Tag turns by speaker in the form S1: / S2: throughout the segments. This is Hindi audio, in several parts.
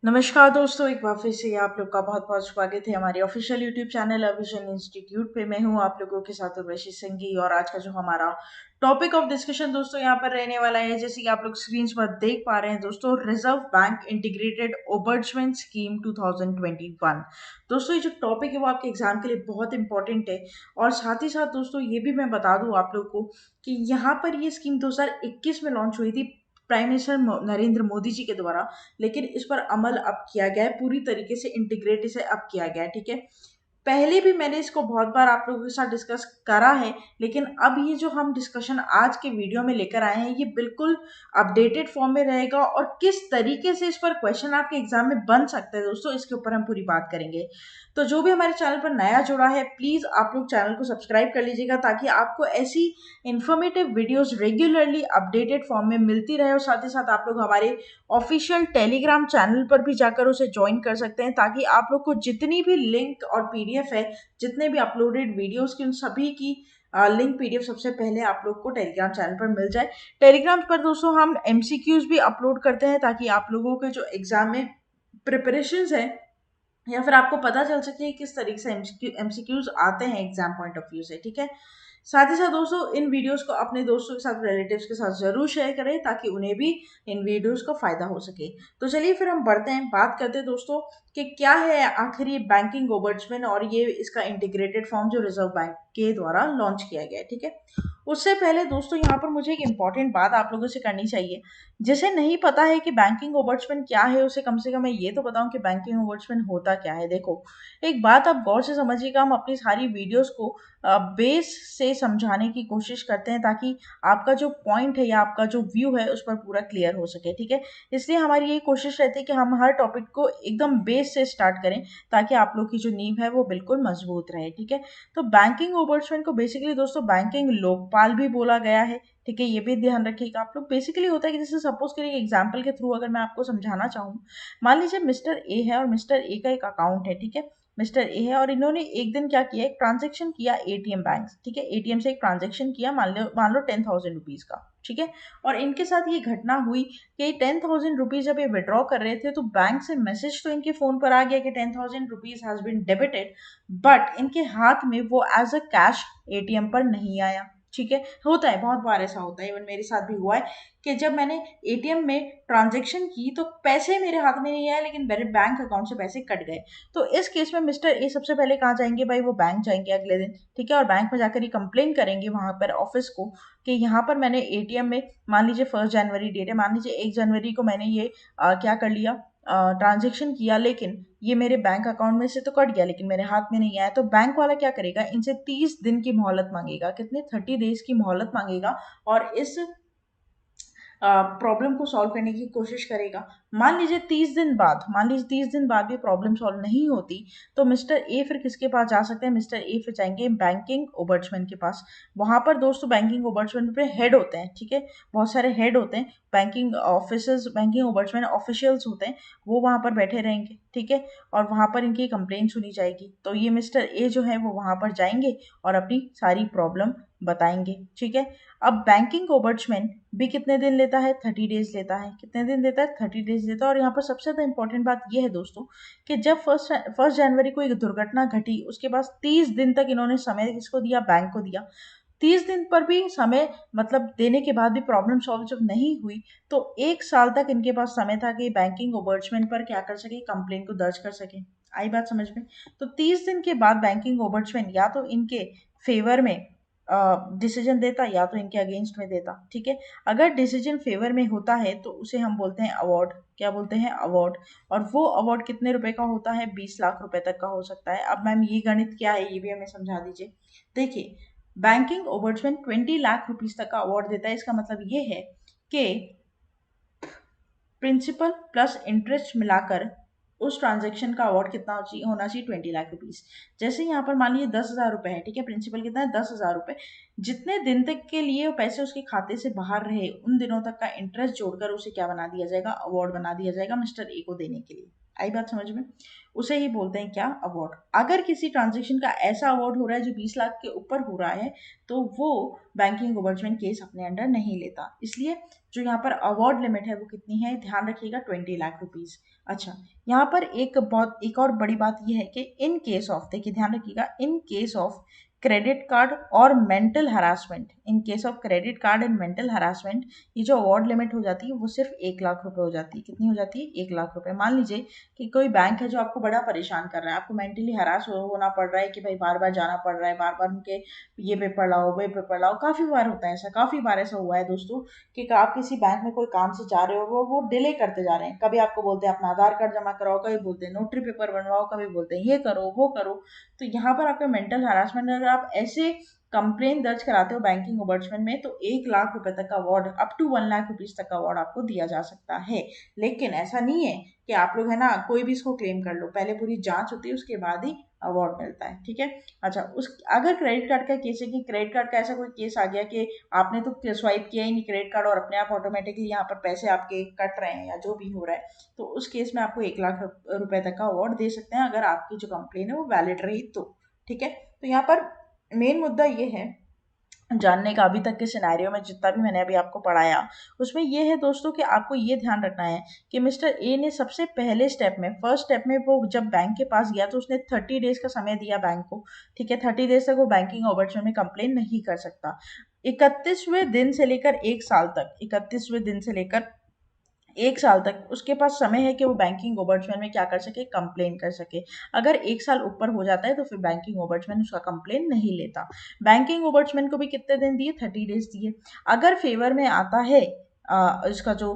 S1: नमस्कार दोस्तों, एक बार फिर से आप लोग का बहुत बहुत स्वागत है हमारे ऑफिशियल यूट्यूब चैनल अविजन इंस्टीट्यूट पे। मैं हूं आप लोगों के साथ उर्वशी संघी और आज का जो हमारा टॉपिक ऑफ डिस्कशन दोस्तों यहाँ पर रहने वाला है, जैसे कि आप लोग स्क्रीन पर देख पा रहे हैं दोस्तों, रिजर्व बैंक इंटीग्रेटेड ओबर्ट्समेंट स्कीम 2021। दोस्तों ये जो टॉपिक है वो आपके एग्जाम के लिए बहुत इंपॉर्टेंट है। और साथ ही साथ दोस्तों ये भी मैं बता दूं आप लोग को कि यहाँ पर ये स्कीम 2021 में लॉन्च हुई थी प्राइम मिनिस्टर नरेंद्र मोदी जी के द्वारा, लेकिन इस पर अमल अब किया गया है, पूरी तरीके से इंटीग्रेट इसे अब किया गया है। ठीक है, पहले भी मैंने इसको बहुत बार आप लोगों के साथ डिस्कस करा है, लेकिन अब ये जो हम डिस्कशन आज के वीडियो में लेकर आए हैं ये बिल्कुल अपडेटेड फॉर्म में रहेगा और किस तरीके से इस पर क्वेश्चन आपके एग्जाम में बन सकते हैं दोस्तों, इसके ऊपर हम पूरी बात करेंगे। तो जो भी हमारे चैनल पर नया जुड़ा है प्लीज आप लोग चैनल को सब्सक्राइब कर लीजिएगा ताकि आपको ऐसी informative videos regularly updated form में मिलती रहे। और साथ ही साथ आप लोग हमारे ऑफिशियल टेलीग्राम चैनल पर भी जाकर उसे ज्वाइन कर सकते हैं ताकि आप लोग को जितनी भी लिंक और पीडीएफ है, जितने भी अपलोडेड वीडियोस की, उन सभी की लिंक पीडीएफ सबसे पहले आप लोग को टेलीग्राम चैनल पर मिल जाए। टेलीग्राम पर दोस्तों हम एमसीक्यूज भी अपलोड करते हैं ताकि आप लोगों के जो एग्जाम में प्रिपरेशंस है या फिर आपको पता चल सके कि किस तरीके से एमसीक्यूज आते हैं एग्जाम पॉइंट ऑफ व्यू से। ठीक है, साथ ही साथ दोस्तों इन वीडियोस को अपने दोस्तों के साथ, रिलेटिव्स के साथ जरूर शेयर करें ताकि उन्हें भी इन वीडियोस का फायदा हो सके। तो चलिए फिर हम बढ़ते हैं, बात करते हैं दोस्तों कि क्या है आखिर ये बैंकिंग ओबर्ट्समेंट और ये इसका इंटीग्रेटेड फॉर्म जो रिजर्व बैंक के द्वारा लॉन्च किया गया है। ठीक है, उससे पहले दोस्तों यहाँ पर मुझे एक इंपॉर्टेंट बात आप लोगों से करनी चाहिए। जिसे नहीं पता है कि बैंकिंग ओबर्ट्समेंट क्या है उसे कम से कम मैं ये तो बताऊं कि बैंकिंग ओबर्ट्समेंट होता क्या है। देखो, एक बात आप गौर से समझिएगा, हम अपनी सारी वीडियोस को बेस से समझाने की कोशिश करते हैं ताकि आपका जो पॉइंट है या आपका जो व्यू है उस पर पूरा क्लियर हो सके। ठीक है, इसलिए हमारी यही कोशिश रहती है कि हम हर टॉपिक को एकदम बेस से स्टार्ट करें ताकि आप लोग की जो नींव है वो बिल्कुल मजबूत रहे। ठीक है, तो बैंकिंग ओबर्ट्समेंट को बेसिकली दोस्तों बैंकिंग लोकपाल भी बोला गया है। ठीक है, ये भी ध्यान रखिएगा आप लोग। बेसिकली होता है कि जैसे सपोज करिए एग्जाम्पल के थ्रू अगर मैं आपको समझाना चाहूँ, मान लीजिए मिस्टर ए है और मिस्टर ए का एक अकाउंट है। ठीक है, मिस्टर ए है और इन्होंने एक दिन क्या किया, एक ट्रांजेक्शन किया एटीएम बैंक। ठीक है, एटीएम से एक ट्रांजेक्शन किया, मान लो 10,000 रुपीज का। ठीक है, और इनके साथ ये घटना हुई कि 10,000 रुपीज जब ये विड्रॉ कर रहे थे तो बैंक से मैसेज तो इनके फोन पर आ गया कि 10,000 rupees has been debited, but इनके हाथ में वो एज अ कैश एटीएम पर नहीं आया। ठीक है, होता है, बहुत बार ऐसा होता है, इवन मेरे साथ भी हुआ है कि जब मैंने एटीएम में ट्रांजेक्शन की तो पैसे मेरे हाथ में नहीं आए लेकिन मेरे बैंक अकाउंट से पैसे कट गए। तो इस केस में मिस्टर ए सबसे पहले कहाँ जाएंगे भाई, वो बैंक जाएंगे अगले दिन। ठीक है, और बैंक में जाकर ही कंप्लेन करेंगे वहां पर ऑफिस को कि यहाँ पर मैंने एटीएम में, मान लीजिए 1 जनवरी डेट है, मान लीजिए 1 जनवरी को मैंने ये क्या कर लिया, ट्रांजेक्शन किया, लेकिन ये मेरे बैंक अकाउंट में से तो कट गया लेकिन मेरे हाथ में नहीं आया। तो बैंक वाला क्या करेगा, इनसे 30 दिन की मोहलत मांगेगा, कितने, 30 डेज की मोहलत मांगेगा और इस प्रॉब्लम को सॉल्व करने की कोशिश करेगा। मान लीजिए 30 दिन बाद भी प्रॉब्लम सॉल्व नहीं होती तो मिस्टर ए फिर किसके पास जा सकते हैं, मिस्टर ए फिर जाएंगे बैंकिंग ओबर्ट्समैन के पास। वहां पर दोस्तों बैंकिंग ओबर्ट्समैन पे हेड होते हैं। ठीक है, बहुत सारे हेड होते हैं, बैंकिंग ऑफिसर्स, बैंकिंग ओबर्ट्समैन ऑफिशियल्स होते हैं, वो वहां पर बैठे रहेंगे। ठीक है, और वहां पर इनकी कंप्लेन सुनी जाएगी। तो ये मिस्टर ए जो है वो वहां पर जाएंगे और अपनी सारी प्रॉब्लम बताएंगे। ठीक है, अब बैंकिंग ओबर्ट्समैन भी कितने दिन लेता है, 30 डेज लेता है। कितने दिन देता है, 30 डेज लेता है। और यहाँ पर सबसे ज्यादा इंपॉर्टेंट बात यह है दोस्तों कि जब फर्स्ट जनवरी को एक दुर्घटना घटी उसके बाद 30 दिन तक इन्होंने समय किसको दिया, बैंक को दिया। 30 दिन पर भी समय मतलब देने के बाद भी प्रॉब्लम सॉल्व जब नहीं हुई तो 1 साल तक इनके पास समय था कि बैंकिंग ओबर्ट्समैन पर क्या कर सके, कंप्लेन को दर्ज कर सके। आई बात समझ में? तो 30 दिन के बाद बैंकिंग ओबर्ट्समैन या तो इनके फेवर में डिसीजन देता या तो इनके अगेंस्ट में देता। ठीक है, अगर डिसीजन फेवर में होता है तो उसे हम बोलते हैं अवार्ड। क्या बोलते हैं, अवार्ड। और वो अवार्ड कितने रुपए का होता है, 20 लाख रुपए तक का हो सकता है। अब मैम ये गणित क्या है ये भी हमें समझा दीजिए। देखिए, बैंकिंग ओबर्ट्समैन 20 लाख रुपीज तक का अवार्ड देता है, इसका मतलब ये है कि प्रिंसिपल प्लस इंटरेस्ट मिलाकर उस ट्रांजेक्शन का अवार्ड कितना होना चाहिए, 20 लाख रुपीज। जैसे यहाँ पर मान लीजिए 10,000 रुपए है। ठीक है, प्रिंसिपल कितना है, 10,000 रुपए। जितने दिन तक के लिए वो पैसे उसके खाते से बाहर रहे उन दिनों तक का इंटरेस्ट जोड़कर उसे क्या बना दिया जाएगा, अवार्ड बना दिया जाएगा मिस्टर ए को देने के लिए। आई बात समझ में? उसे ही बोलते हैं क्या, अवार्ड। अगर किसी ट्रांजेक्शन का ऐसा अवार्ड हो रहा है जो 20 लाख के ऊपर हो रहा है, तो वो बैंकिंग ओवर्चमेंट केस अपने अंडर नहीं लेता। इसलिए जो यहाँ पर अवार्ड लिमिट है वो कितनी है, ध्यान रखिएगा, 20 लाख रुपीज। अच्छा, यहाँ पर एक और बड़ी बात यह है कि इन केस ऑफ, देखिए ध्यान रखिएगा, in case of credit card और mental harassment, in case of credit card and mental harassment, ये जो अवार्ड लिमिट हो जाती है वो सिर्फ 1 लाख रुपए हो जाती है। कितनी हो जाती है, 1 लाख रुपए। मान लीजिए कि कोई बैंक है जो आपको बड़ा परेशान कर रहा है, आपको मेंटली हरास होना पड़ रहा है कि भाई बार बार जाना पड़ रहा है, बार बार उनके ये पेपर लाओ, वे पेपर लाओ। काफी बार होता है ऐसा, काफी बार ऐसा हुआ है दोस्तों कि आप किसी बैंक में कोई काम से जा रहे हो, वो डिले करते जा रहे हैं। कभी आपको बोलते हैं अपना आधार कार्ड जमा कराओ, कभी बोलते हैं नोटरी पेपर बनवाओ, कभी बोलते हैं ये करो वो करो। तो यहाँ पर आपका मेंटल हरासमेंट, अगर आप ऐसे कंप्लेन दर्ज कराते हो बैंकिंग ओबर्ट्समेंट में, तो 1 लाख रुपए तक का award, up to 1 lakh rupees तक का अवार्ड आपको दिया जा सकता है। लेकिन ऐसा नहीं है कि आप लोग है ना कोई भी इसको क्लेम कर लो, पहले पूरी जांच होती है, उसके बाद ही अवार्ड मिलता है, ठीक है। अच्छा, उस अगर क्रेडिट कार्ड का केस है कि क्रेडिट कार्ड का ऐसा कोई केस आ गया कि आपने तो स्वाइप किया ही नहीं क्रेडिट कार्ड और अपने आप ऑटोमेटिकली यहाँ पर पैसे आपके कट रहे हैं या जो भी हो रहा है, तो उस केस में आपको 1 लाख रुपए तक का अवार्ड दे सकते हैं, अगर आपकी जो कंप्लेन है वो वैलिड रही तो, ठीक है। तो यहाँ पर मेन मुद्दा ये है जानने का, अभी तक के सिनेरियो में जितना भी मैंने अभी आपको पढ़ाया उसमें ये है दोस्तों कि आपको ये ध्यान रखना है कि मिस्टर ए ने सबसे पहले स्टेप में, फर्स्ट स्टेप में, वो जब बैंक के पास गया तो उसने 30 डेज का समय दिया बैंक को, ठीक है। 30 डेज तक वो बैंकिंग ओवर्चर में कंप्लेन नहीं कर सकता। 31वें दिन से लेकर 1 साल तक, 31वें दिन से लेकर 1 साल तक उसके पास समय है कि वो बैंकिंग ओबर्ट्समैन में क्या कर सके, कंप्लेन कर सके। अगर 1 साल ऊपर हो जाता है तो फिर बैंकिंग ओबर्ट्समैन उसका कंप्लेन नहीं लेता। बैंकिंग ओबर्ट्समैन को भी कितने दिन दिए, 30 डेज दिए। अगर फेवर में आता है इसका जो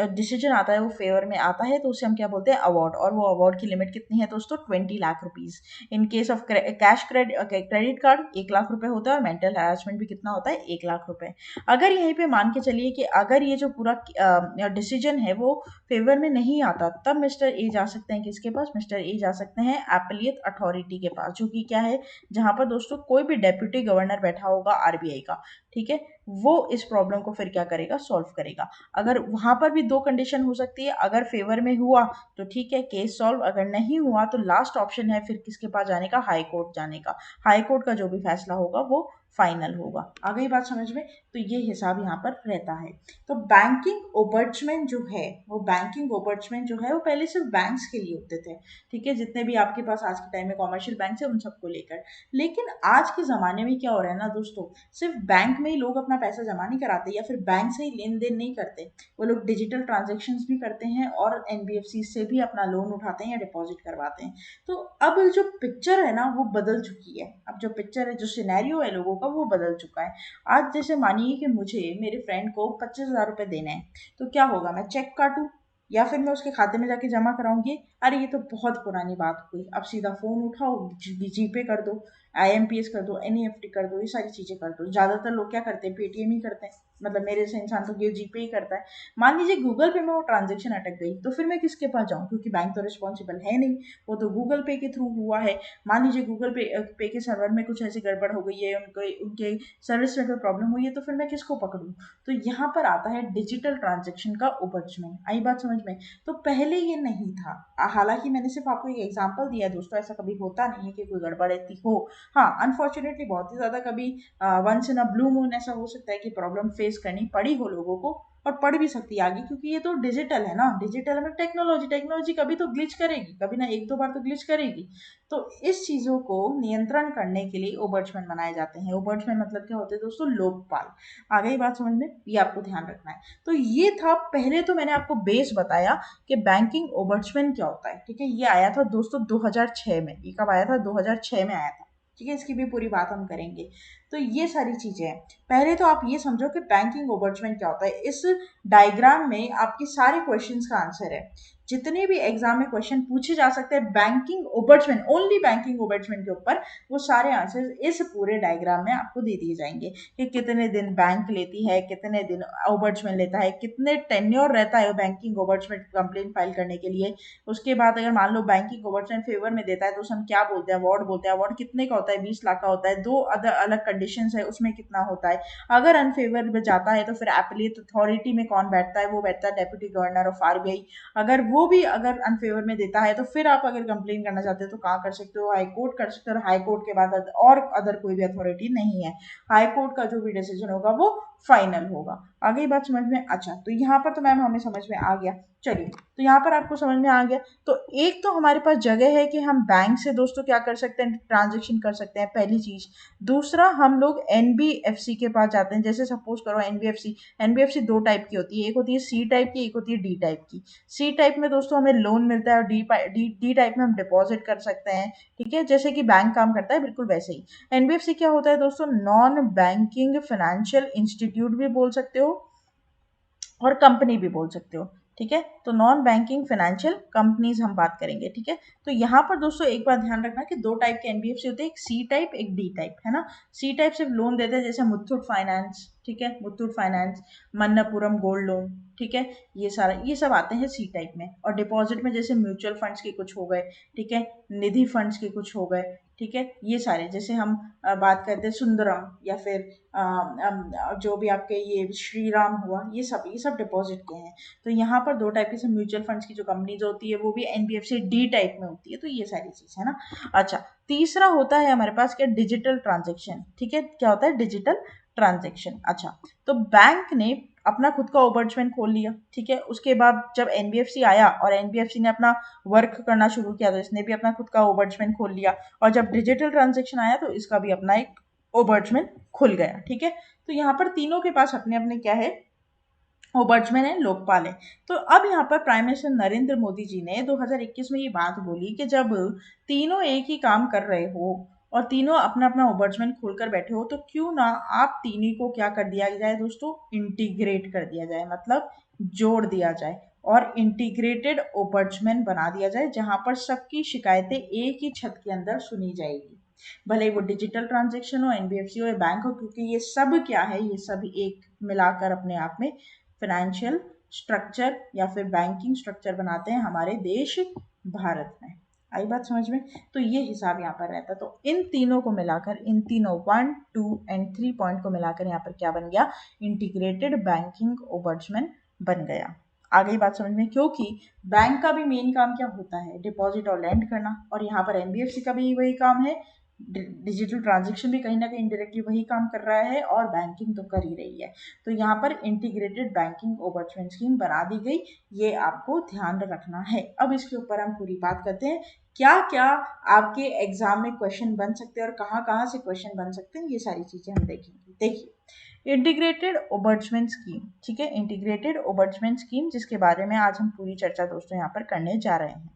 S1: डिसीजन आता है वो फेवर में आता है, तो उसे हम क्या बोलते हैं, अवार्ड। और वो अवार्ड की लिमिट कितनी है दोस्तों, 20 lakh rupees. In case of cash credit card 1 lakh रुपए होता है, और मेंटल हैरेसमेंट भी कितना होता है, 1 लाख रुपए। अगर यहीं पे मान के चलिए कि अगर ये जो पूरा डिसीजन है वो फेवर में नहीं आता, तब मिस्टर ए जा सकते हैं किसके पास, मिस्टर ए जा सकते हैं एपीलिएट अथॉरिटी के पास, जो कि क्या है, जहां पर दोस्तों कोई भी डेप्यूटी गवर्नर बैठा होगा आरबीआई का, ठीक है। वो इस प्रॉब्लम को फिर क्या करेगा, सॉल्व करेगा। अगर वहां पर भी दो कंडीशन हो सकती है, अगर फेवर में हुआ तो ठीक है, केस सॉल्व, अगर नहीं हुआ तो लास्ट ऑप्शन है फिर किसके पास जाने का, हाई कोर्ट जाने का। हाई कोर्ट का जो भी फैसला होगा वो फाइनल होगा। आ गई बात समझ में? तो ये हिसाब यहाँ पर रहता है। तो बैंकिंग ओबर्ट्समैन जो है, वो बैंकिंग ओबर्ट्समैन जो है वो पहले सिर्फ बैंक्स के लिए होते थे, ठीक है, जितने भी आपके पास आज के टाइम में कॉमर्शियल बैंक है उन सबको लेकर। लेकिन आज के ज़माने में क्या हो रहा है ना दोस्तों, सिर्फ बैंक में ही लोग अपना पैसा जमा नहीं कराते या फिर बैंक से ही लेन देन नहीं करते, वो लोग डिजिटल ट्रांजेक्शन भी करते हैं और एनबीएफसी से भी अपना लोन उठाते हैं या डिपॉजिट करवाते हैं। तो अब जो पिक्चर है ना वो बदल चुकी है। अब जो पिक्चर है, जो सिनेरियो है लोगों का, वो बदल चुका है। आज जैसे मानिए कि मुझे मेरे फ्रेंड को 25,000 रुपये देने हैं, तो क्या होगा, मैं चेक काटूं या फिर मैं उसके खाते में जाके जमा कराऊंगी? अरे ये तो बहुत पुरानी बात हुई। अब सीधा फोन उठाओ, जीपे कर दो, आईएमपीएस कर दो, एनईएफटी कर दो, ये सारी चीजें कर दो। ज्यादातर लोग क्या करते हैं, पेटीएम ही करते हैं, मतलब मेरे जैसे इंसान तो ये जीपे ही करता है। मान लीजिए गूगल पे में वो ट्रांजेक्शन अटक गई, तो फिर मैं किसके पास जाऊं, क्योंकि बैंक तो रिस्पॉन्सिबल है नहीं, वो तो गूगल पे के थ्रू हुआ है। मान लीजिए गूगल पे के सर्वर में कुछ ऐसी गड़बड़ हो गई है, उनके सर्विस में कोई प्रॉब्लम हुई है, तो फिर मैं किसको पकड़ूं? तो यहाँ पर आता है डिजिटल ट्रांजेक्शन का ओबर्ट्समैन। आई बात समझ में? तो पहले ये नहीं था। हालांकि मैंने सिर्फ आपको एक एग्जांपल दिया है दोस्तों, ऐसा कभी होता नहीं है कि कोई गड़बड़ इतनी हो। हाँ, अनफॉर्चुनेटली बहुत ही ज्यादा कभी once in a blue moon ऐसा हो सकता है कि प्रॉब्लम फेस करनी पड़ी हो लोगों को, और पड़ भी सकती है आगे, क्योंकि ये तो डिजिटल है ना, डिजिटल में टेक्नोलॉजी, टेक्नोलॉजी कभी तो ग्लिच करेगी, कभी ना एक दो बार तो ग्लिच करेगी। तो इस चीजों को नियंत्रण करने के लिए ओबर्ट्समैन बनाए जाते हैं। ओबर्ट्समैन मतलब क्या होते हैं दोस्तों, लोकपाल। आ गई बात समझ में? ये आपको ध्यान रखना है। तो ये था, पहले तो मैंने आपको बेस बताया कि बैंकिंग ओबर्ट्समैन क्या होता है, ठीक है। ये आया था दोस्तों 2006 में। ये कब आया था, 2006 में आया था, ठीक है। इसकी भी पूरी बात हम करेंगे। तो ये सारी चीजें हैं। पहले तो आप ये समझो कि बैंकिंग ओबर्ट्समैन क्या होता है। इस डायग्राम में आपकी सारे क्वेश्चंस का आंसर है। जितने भी एग्जाम में क्वेश्चन पूछे जा सकते हैं बैंकिंग ओबर्ट्समैन, ओनली बैंकिंग ओबर्ट्समैन के ऊपर, वो सारे आंसर इस पूरे डायग्राम में आपको दे दिए जाएंगे कि कितने दिन बैंक लेती है, कितने दिन ओबर्ट्समैन लेता है, कितने टेन्योर रहता है बैंकिंग ओबर्ट्समैन कंप्लेन फाइल करने के लिए। उसके बाद अगर मान लो बैंकिंग ओबर्ट्समैन फेवर में देता है तो उसे हम क्या बोलते हैं, अवार्ड बोलते हैं। अवार्ड कितने का होता है, 20 लाख का होता है। दो अलग कंडीशन कंडीशंस है उसमें कितना होता है। अगर अनफेवर में जाता है तो फिर एपीलेट अथॉरिटी में कौन बैठता है, वो बैठता है डेप्यूटी गवर्नर ऑफ आरबीआई। अगर वो भी अगर अनफेवर में देता है तो फिर आप अगर कंप्लेन करना चाहते हो तो कहाँ कर सकते हो, हाई कोर्ट कर सकते हो। हाई कोर्ट के बाद और अदर कोई भी अथॉरिटी नहीं है। हाई कोर्ट का जो भी डिसीजन होगा वो फाइनल होगा। आगे बात समझ में? अच्छा, तो यहाँ पर तो मैम हमें समझ में आ गया। चलिए, तो यहाँ पर आपको समझ में आ गया। तो एक तो हमारे पास जगह है कि हम बैंक से दोस्तों क्या कर सकते हैं, ट्रांजेक्शन कर सकते हैं, पहली चीज। दूसरा, हम लोग एनबीएफसी के पास जाते हैं। जैसे सपोज करो एनबीएफसी दो टाइप की होती है, एक होती है सी टाइप की, एक होती है डी टाइप की। सी टाइप में दोस्तों हमें लोन मिलता है और डी टाइप में हम डिपॉजिट कर सकते हैं। ठीक है, जैसे कि बैंक काम करता है बिल्कुल वैसे ही एनबीएफसी क्या होता है दोस्तों, नॉन बैंकिंग फाइनेंशियल इंस्टीट्यूट भी बोल सकते हो और कंपनी भी बोल सकते हो। ठीक है, तो नॉन बैंकिंग फाइनेंशियल कंपनीज हम बात करेंगे। ठीक है, तो यहाँ पर दोस्तों एक बात ध्यान रखना कि दो टाइप के एनबीएफसी होते हैं, एक सी टाइप एक डी टाइप, है ना। सी टाइप सिर्फ लोन देते हैं, जैसे मुथूट फाइनेंस। ठीक है, मुथूट फाइनेंस, मन्नपुरम गोल्ड लोन। ठीक है, ये सब आते हैं सी टाइप में। और डिपॉजिट में जैसे म्यूचुअल फंड्स के कुछ हो गए, ठीक है, निधि फंड्स के कुछ हो गए। ठीक है, ये सारे जैसे हम बात करते हैं सुंदरम या फिर जो भी आपके ये श्री राम हुआ, ये सब डिपॉजिट के हैं। तो यहाँ पर दो टाइप के म्यूचुअल फंड्स की जो कंपनीज होती है वो भी एनबीएफसी डी टाइप में होती है। तो ये सारी चीज है ना। अच्छा, तीसरा होता है हमारे पास क्या, डिजिटल ट्रांजेक्शन। ठीक है, क्या होता है, डिजिटल ट्रांजेक्शन। अच्छा, तो बैंक ने अपना खुद का ओबर्चमेंट खोल लिया। ठीक है, उसके बाद जब एनबीएफसी आया और एनबीएफसी ने अपना वर्क करना शुरू किया तो इसने भी अपना खुद का ओबर्चमेंट खोल लिया। और जब डिजिटल ट्रांजेक्शन आया तो इसका भी अपना एक ओबर्चमेंट खुल गया। ठीक है, तो यहाँ पर तीनों के पास अपने अपने क्या है, ओबर्चमैन है, लोकपाल है। तो अब यहाँ पर प्राइम मिनिस्टर नरेंद्र मोदी जी ने 2021 में ये बात बोली कि जब तीनों एक ही काम कर रहे हो और तीनों अपना अपना ओबर्चमैन खोलकर बैठे हो तो क्यों ना आप तीनों को क्या कर दिया जाए दोस्तों, इंटीग्रेट कर दिया जाए, मतलब जोड़ दिया जाए और इंटीग्रेटेड ओबर्चमैन बना दिया जाए, जहां पर सबकी शिकायतें एक ही छत के अंदर सुनी जाएगी। भले वो डिजिटल ट्रांजेक्शन हो, एनबीएफसी हो या बैंक हो, क्योंकि ये सब क्या है, ये सब एक मिलाकर अपने आप में फाइनेंशियल स्ट्रक्चर या फिर बैंकिंग स्ट्रक्चर बनाते हैं हमारे देश भारत में। आई बात समझ में? तो ये हिसाब यहाँ पर रहता है। तो इन तीनों को मिलाकर, इन तीनों 1, 2 एंड 3 पॉइंट को मिलाकर यहाँ पर क्या बन गया, इंटीग्रेटेड बैंकिंग ओबर्चमैन बन गया। आ गई बात समझ में? क्योंकि बैंक का भी मेन काम क्या होता है, डिपॉजिट और लैंड करना, और यहाँ पर एनबीएफसी का भी वही काम है। डिजिटल ट्रांजेक्शन भी कहीं ना कहीं इंडायरेक्टली वही काम कर रहा है और बैंकिंग तो कर ही रही है। तो यहाँ पर इंटीग्रेटेड बैंकिंग ओबर्चमेंट स्कीम बना दी गई, ये आपको ध्यान रखना है। अब इसके ऊपर हम पूरी बात करते हैं, क्या क्या आपके एग्जाम में क्वेश्चन बन सकते हैं और कहाँ कहाँ से क्वेश्चन बन सकते हैं, ये सारी चीजें हम देखेंगे। देखिए, इंटीग्रेटेड ओबर्चमेंट स्कीम। ठीक है, इंटीग्रेटेड ओबर्चमेंट स्कीम, जिसके बारे में आज हम पूरी चर्चा दोस्तों यहाँ पर करने जा रहे हैं।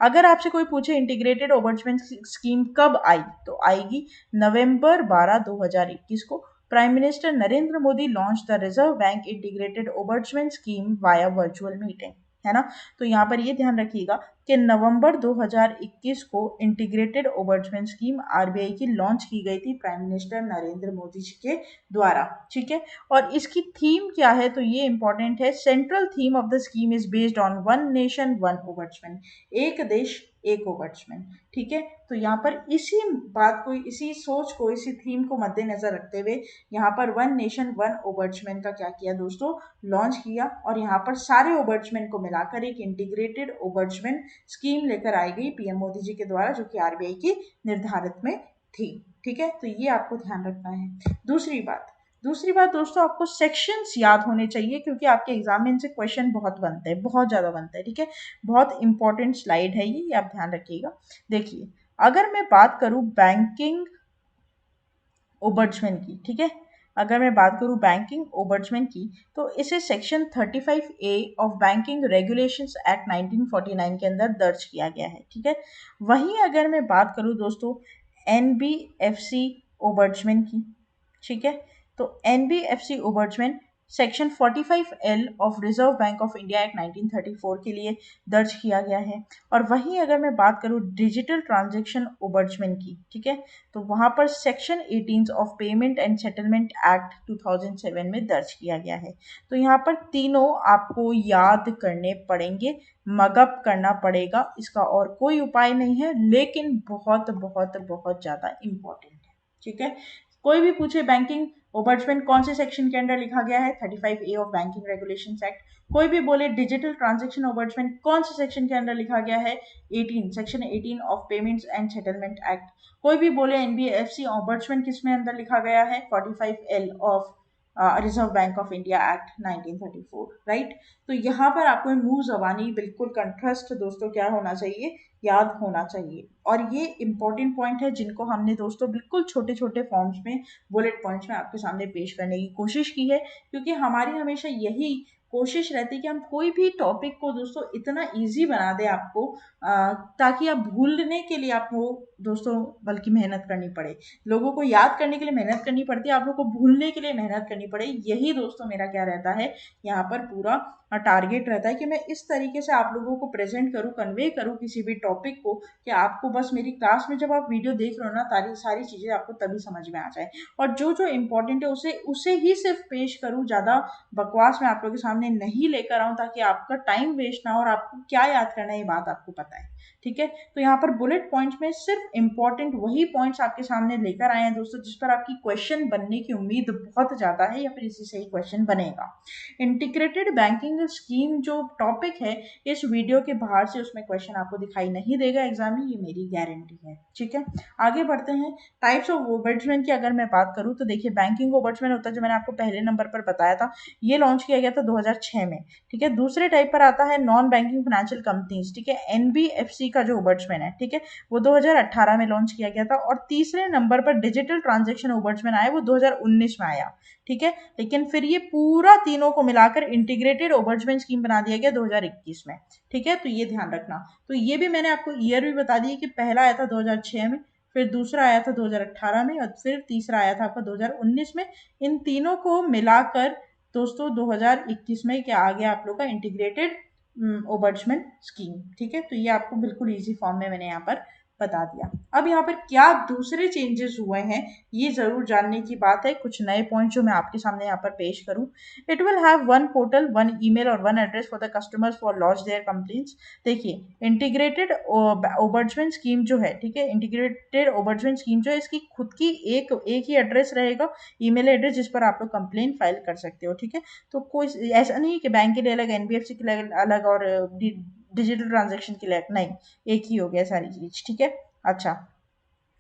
S1: अगर आपसे कोई पूछे इंटीग्रेटेड ओबर्चमेंट स्कीम कब आई, तो आएगी नवंबर 12, 2021 को। Prime minister Narendra Modi launch the reserve bank integrated ओबर्चमेंट स्कीम वाया वर्चुअल मीटिंग, है ना। तो यहाँ पर ये ध्यान रखिएगा कि नवंबर 2021 को इंटीग्रेटेड ओबर्चमेंट स्कीम आरबीआई की लॉन्च की गई थी प्राइम मिनिस्टर नरेंद्र मोदी जी के द्वारा। ठीक है, और इसकी थीम क्या है, तो ये इंपॉर्टेंट है। Central theme of the scheme is based on one nation one ओबर्चमेंट, एक देश एक ओबर्चमैन। ठीक है, तो यहाँ पर इसी बात को, इसी सोच को, इसी थीम को मद्देनजर रखते हुए यहाँ पर वन नेशन वन ओबर्चमैन का क्या किया दोस्तों, लॉन्च किया। और यहाँ पर सारे ओबर्चमैन को मिलाकर एक इंटीग्रेटेड ओबर्चमैन स्कीम लेकर आई गई पीएम मोदी जी के द्वारा, जो कि आरबीआई की निर्धारित में थी। ठीक है, तो ये आपको ध्यान रखना है। दूसरी बात दोस्तों, आपको सेक्शंस याद होने चाहिए, क्योंकि आपके एग्जाम में इनसे क्वेश्चन बहुत बनते हैं, बहुत ज़्यादा बनते हैं। ठीक है, बहुत इंपॉर्टेंट स्लाइड है ये आप ध्यान रखिएगा। देखिए, अगर मैं बात करूं बैंकिंग ओबर्चमैन की, ठीक है, अगर मैं बात करूं बैंकिंग ओबर्चमैन की, तो इसे section 35A of banking regulations act 1949 के अंदर दर्ज किया गया है। ठीक है, वहीं अगर मैं बात करूं दोस्तों एनबीएफसी ओबर्चमैन की, ठीक है, तो NBFC ombudsman section 45L of reserve bank of India act 1934 के लिए दर्ज किया गया है। और वहीं अगर मैं बात करूं डिजिटल ट्रांजैक्शन ओबर्चमैन की, ठीक है, तो वहां पर section 18 of payment and settlement act 2007 में दर्ज किया गया है। तो यहाँ पर तीनों आपको याद करने पड़ेंगे, मगअप करना पड़ेगा, इसका और कोई उपाय नहीं है, लेकिन बहुत बहुत बहुत ज़्यादा इम्पोर्टेंट है। ठीक है, कोई भी पूछे बैंकिंग ओबर्ट्समैन कौन से सेक्शन के अंडर लिखा गया है, 35A of banking regulations act. कोई भी बोले डिजिटल ट्रांजैक्शन ओबर्ट्समैन कौन से सेक्शन के अंडर लिखा गया है, 18 section 18 of payments and settlement act. कोई भी बोले एनबीएफसी ओबर्ट्समैन किस में अंदर लिखा गया है, 45L of reserve bank of India act 1934, right. तो यहाँ पर आपको मुंह जबानी बिल्कुल कंट्रस्ट दोस्तों क्या होना चाहिए, याद होना चाहिए। और ये इंपॉर्टेंट पॉइंट है जिनको हमने दोस्तों बिल्कुल छोटे छोटे फॉर्म्स में, बुलेट पॉइंट्स में आपके सामने पेश करने की कोशिश की है, क्योंकि हमारी हमेशा यही कोशिश रहती है कि हम कोई भी टॉपिक को दोस्तों इतना इजी बना दें आपको, ताकि आप भूलने के लिए आपको दोस्तों बल्कि मेहनत करनी पड़े। लोगों को याद करने के लिए मेहनत करनी पड़ती है, आप लोगों को भूलने के लिए मेहनत करनी पड़े। यही दोस्तों मेरा क्या रहता है यहाँ पर पूरा टारगेट रहता है कि मैं इस तरीके से आप लोगों को प्रेजेंट करूँ, कन्वे करूँ किसी भी टॉपिक को, कि आपको बस मेरी क्लास में जब आप वीडियो देख रहे हो ना, तारी सारी चीज़ें आपको तभी समझ में आ जाए। और जो जो इम्पोर्टेंट है उसे उसे ही सिर्फ पेश करूँ, ज़्यादा बकवास मैं आप लोगों के सामने नहीं लेकर आऊँ, ताकि आपका टाइम वेस्ट ना हो और आपको क्या याद करना है ये बात आपको पता है, ठीक है। तो यहाँ पर बुलेट पॉइंट्स में सिर्फ इंपॉर्टेंट वही पॉइंट्स आपके सामने लेकर आए हैं दोस्तों, जिस पर आपकी क्वेश्चन बनने की उम्मीद बहुत ज़्यादा है, या फिर इसी से ही क्वेश्चन बनेगा। इंटीग्रेटेड बैंकिंग स्कीम जो टॉपिक है इस वीडियो के बाहर से उसमें क्वेश्चन आपको दिखाई नहीं देगा एग्जाम में, ये मेरी गारंटी है, ठीक है। आगे बढ़ते हैं। टाइप्स ऑफ ओबर्ट्समैन की अगर मैं बात करूं तो देखिए, बैंकिंग ओबर्ट्समैन होता है जो मैंने आपको पहले नंबर पर बताया था, ये लॉन्च किया गया था 2006 में, ठीक है। दूसरे टाइप पर आता है नॉन बैंकिंग फाइनेंशियल कंपनीज, ठीक है, एनबीएफसी का जो ओबर्ट्समैन है, ठीक है, वो 2018 में लॉन्च किया गया था। और तीसरे नंबर पर डिजिटल ट्रांजेक्शन ओबर्ट्समैन आया, वो 2019 में आया, ठीक है। लेकिन फिर ये पूरा तीनों को मिलाकर इंटीग्रेटेड ओबर्ट्समैन स्कीम बना दिया गया 2021 में, ठीक है। तो ये ध्यान रखना। तो ये भी मैंने आपको ईयर भी बता दी कि पहला आया था 2006 में, फिर दूसरा आया था 2018 में, और फिर तीसरा आया था आपका 2019 में। इन तीनों को मिलाकर दोस्तों 2021 में क्या आ गया आप लोग का, इंटीग्रेटेड ओबर्ट्समैन स्कीम, ठीक है। तो ये आपको बिल्कुल इजी फॉर्म में मैंने यहाँ पर बता दिया। अब यहाँ पर क्या दूसरे चेंजेस हुए हैं ये जरूर जानने की बात है, कुछ नए पॉइंट जो मैं आपके सामने यहाँ पर पेश करूँ। It will have one portal, one email और one address for the customers for launch their complaints. देखिए इंटीग्रेटेड ओबर्ट्समैन स्कीम जो है, ठीक है, इंटीग्रेटेड ओबर्ट्समैन स्कीम जो है इसकी खुद की एक ही एड्रेस रहेगा, ईमेल एड्रेस, जिस पर आप लोग कंप्लेंट फाइल कर सकते हो, ठीक है। तो कोई ऐसा नहीं कि बैंक के लिए अलग, एनबीएफसी के लिए अलग और डिजिटल ट्रांजेक्शन के लिए नहीं, एक ही हो गया सारी चीज, ठीक है। अच्छा,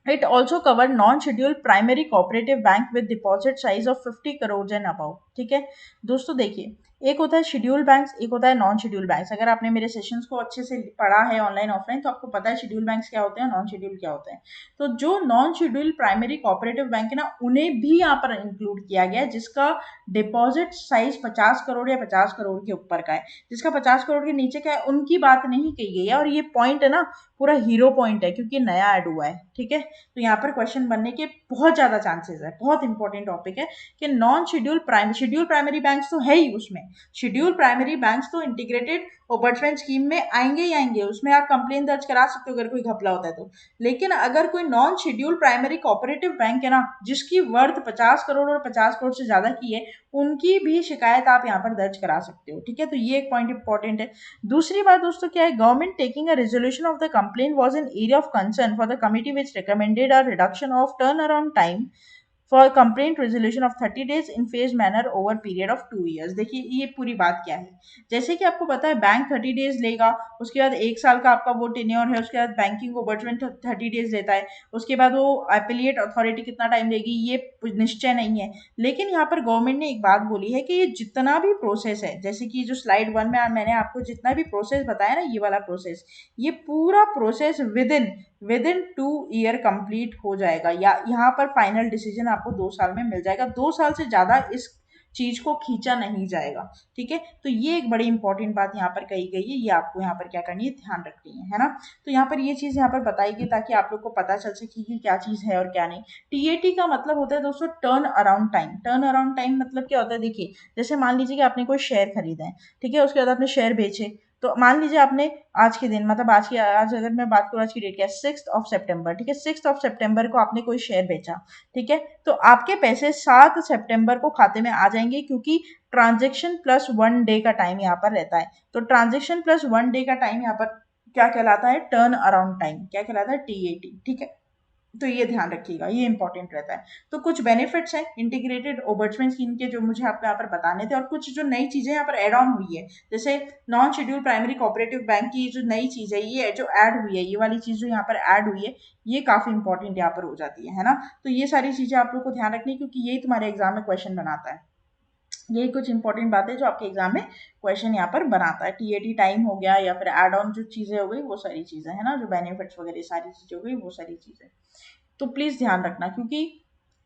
S1: it also covered non-scheduled primary cooperative bank with deposit size of 50 crores and above, ठीक है। दोस्तों देखिए, एक होता है शेड्यूल बैंक्स, एक होता है नॉन शेड्यूल बैंक्स। अगर आपने मेरे सेशंस को अच्छे से पढ़ा है ऑनलाइन ऑफलाइन, तो आपको पता है शेड्यूल बैंक्स क्या होते हैं, नॉन शेड्यूल क्या होते हैं। तो जो non schedule primary cooperative bank है ना, उन्हें भी यहाँ पर इंक्लूड किया गया है, जिसका डिपॉजिट साइज 50 करोड़ या 50 करोड़ के ऊपर का है। जिसका 50 करोड़ के नीचे का है उनकी बात नहीं कही गई है, और ये पॉइंट है ना पूरा हीरो पॉइंट है, क्योंकि नया ऐड हुआ है, ठीक है। तो यहाँ पर क्वेश्चन बनने के बहुत ज्यादा चांसेस है, बहुत इंपॉर्टेंट टॉपिक है कि नॉन शेड्यूल प्राइमरी बैंक्स तो है ही उसमें, शेड्यूल प्राइमरी बैंक्स तो इंटीग्रेटेड ओबर्ट्समैन स्कीम में आएंगे ही आएंगे, उसमें आप कंप्लेन दर्ज करा सकते हो अगर कोई घपला होता है तो। लेकिन अगर कोई non schedule primary cooperative bank है ना, जिसकी वर्थ 50 करोड़ और 50 करोड़ से ज्यादा की है, उनकी भी शिकायत आप यहाँ पर दर्ज करा सकते हो, ठीक है। तो ये एक पॉइंट इंपॉर्टेंट है। दूसरी बात दोस्तों क्या है, government taking a resolution of the complaint was an area of concern for the committee which recommended a reduction of turn around time for complaint resolution of 30 days in phase manner over period of 2 years. देखिए ये पूरी बात क्या है, जैसे कि आपको पता है बैंक 30 डेज लेगा, उसके बाद 1 साल का आपका वो टेन्योर है, उसके बाद बैंकिंग ओबर्ट्समैन 30 डेज लेता है, उसके बाद वो अपीलिएट अथॉरिटी कितना टाइम लेगी ये निश्चय नहीं है। लेकिन यहाँ पर गवर्नमेंट ने एक बात बोली है कि ये जितना भी प्रोसेस है, जैसे कि जो स्लाइड 1 में मैंने आपको जितना भी प्रोसेस बताया ना, ये वाला प्रोसेस, ये पूरा process with in 2 year complete हो जाएगा, या यहाँ पर फाइनल डिसीजन आपको 2 साल में मिल जाएगा। 2 साल से ज्यादा इस चीज को खींचा नहीं जाएगा, ठीक है। तो ये एक बड़ी इंपॉर्टेंट बात यहाँ पर कही गई है, ये आपको यहाँ पर क्या करनी है, ध्यान रखनी है ना। तो यहाँ पर ये चीज यहाँ पर बताई गई ताकि आप लोग को पता चल सके कि क्या चीज है और क्या नहीं। टीएटी का मतलब होता है दोस्तों turn around time. Turn around time मतलब क्या होता है, देखिए जैसे मान लीजिए कि आपने कोई शेयर खरीदा है, ठीक है, उसके बाद आपने शेयर बेचे, तो मान लीजिए आपने आज के दिन, मतलब आज अगर मैं बात करूँ, आज की डेट क्या है, 6 सितंबर, ठीक है, 6 सितंबर को आपने कोई शेयर बेचा, ठीक है। तो आपके पैसे 7 सितंबर को खाते में आ जाएंगे, क्योंकि ट्रांजेक्शन प्लस 1 डे का टाइम यहाँ पर रहता है। तो ट्रांजेक्शन प्लस 1 डे का टाइम यहाँ पर क्या कहलाता है, टर्न अराउंड टाइम, क्या कहलाता है, टीएटी, ठीक है। तो ये ध्यान रखिएगा, ये इंपॉर्टेंट रहता है। तो कुछ बेनिफिट्स हैं इंटीग्रेटेड ओबर्ट्समैन स्कीम के जो मुझे आपको यहाँ पर बताने थे, और कुछ जो नई चीजें यहाँ पर एड ऑन हुई है, जैसे non schedule primary cooperative bank की जो नई चीज है, ये जो ऐड हुई है, ये वाली चीज जो यहाँ पर ऐड हुई है, ये काफी इंपॉर्टेंट यहाँ पर हो जाती है ना। तो ये सारी चीजें आप लोग को ध्यान रखनी, क्योंकि यही तुम्हारे एग्जाम में क्वेश्चन बनाता है। यही कुछ इंपॉर्टेंट बातें जो आपके एग्जाम में क्वेश्चन यहाँ पर बनाता है। टीएटी टाइम हो गया, या फिर एड ऑन जो चीजें हो गई, वो सारी चीजें है ना, जो बेनिफिट्स वगैरह सारी चीजें हो गई, वो सारी चीजें। तो प्लीज ध्यान रखना, क्योंकि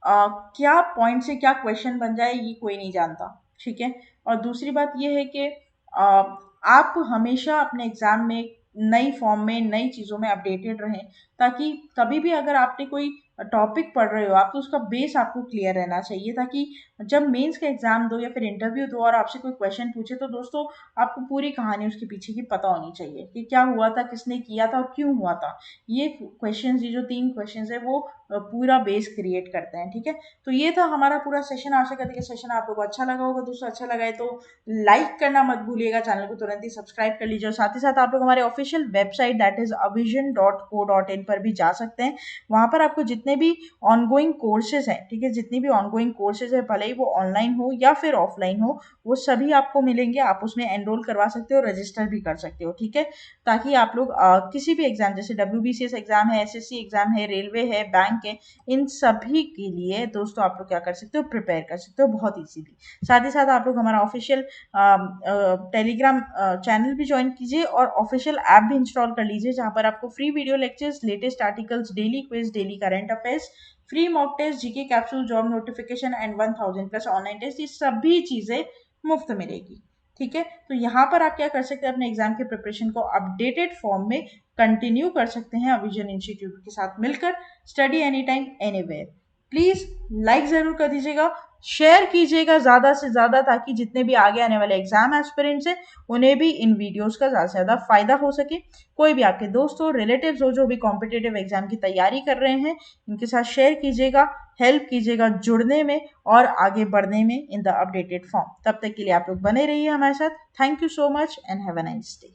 S1: क्या पॉइंट से क्या क्वेश्चन बन जाए ये कोई नहीं जानता, ठीक है। और दूसरी बात ये है कि आप हमेशा अपने एग्जाम में नई फॉर्म में नई चीज़ों में अपडेटेड रहें, ताकि कभी भी अगर आपने कोई टॉपिक पढ़ रहे हो आप, तो उसका बेस आपको क्लियर रहना चाहिए, ताकि जब मेंस का एग्जाम दो या फिर इंटरव्यू दो और आपसे कोई क्वेश्चन पूछे, तो दोस्तों आपको पूरी कहानी उसके पीछे की पता होनी चाहिए कि क्या हुआ था, किसने किया था और क्यों हुआ था। ये क्वेश्चंस, ये जो 3 क्वेश्चंस है, वो पूरा बेस क्रिएट करते हैं, ठीक है। तो ये था हमारा पूरा सेशन। आशा करते हैं कि सेशन आप लोगों को अच्छा लगा होगा। दोस्तों अच्छा लगा है तो लाइक करना मत भूलिएगा, चैनल को तुरंत ही सब्सक्राइब कर लीजिए, और साथ ही साथ आप लोग हमारे official website that is avision.co.in पर भी जा सकते हैं। वहां पर आपको जितने भी ऑनगोइंग कोर्सेज हैं, ठीक है, जितनी भी ऑनगोइंग कोर्सेज है, भले ही वो ऑनलाइन हो या फिर ऑफलाइन हो, वो सभी आपको मिलेंगे। आप उसमें एनरोल करवा सकते हो, रजिस्टर भी कर सकते हो, ठीक है, ताकि आप लोग किसी भी एग्जाम, जैसे WBCS एग्जाम है, SSC एग्जाम है, रेलवे है, बैंक है, इन सभी के लिए दोस्तों आप लोग क्या कर सकते हो, प्रिपेयर कर सकते हो बहुत ईजीली। साथ ही साथ आप लोग हमारा ऑफिशियल टेलीग्राम चैनल भी ज्वाइन कीजिए, और ऑफिशियल ऐप भी इंस्टॉल कर लीजिए, जहाँ पर आपको free video lectures, latest articles, daily quiz, daily current affairs, free mock test, GK capsule, job notification and 1000 plus online test, ये सभी चीजें मुफ्त मिलेगी, ठीक है। तो यहाँ पर आप क्या कर सकते हैं, अपने एग्जाम के प्रिपरेशन को अपडेटेड फॉर्म में कंटिन्यू कर सकते हैं अविजन इंस्टीट्यूट के साथ मिलकर। Study any time anywhere. Please like जरूर कर दीजिएगा, शेयर कीजिएगा ज्यादा से ज्यादा, ताकि जितने भी आगे आने वाले एग्जाम एस्पिरेंट्स हैं उन्हें भी इन वीडियोस का ज्यादा से ज्यादा फायदा हो सके। कोई भी आपके दोस्त हो, रिलेटिव्स हो, जो भी कॉम्पिटेटिव एग्जाम की तैयारी कर रहे हैं, इनके साथ शेयर कीजिएगा, हेल्प कीजिएगा जुड़ने में और आगे बढ़ने में इन द अपडेटेड फॉर्म। तब तक के लिए आप लोग बने रहिए हमारे साथ। Thank you so much and have a nice day.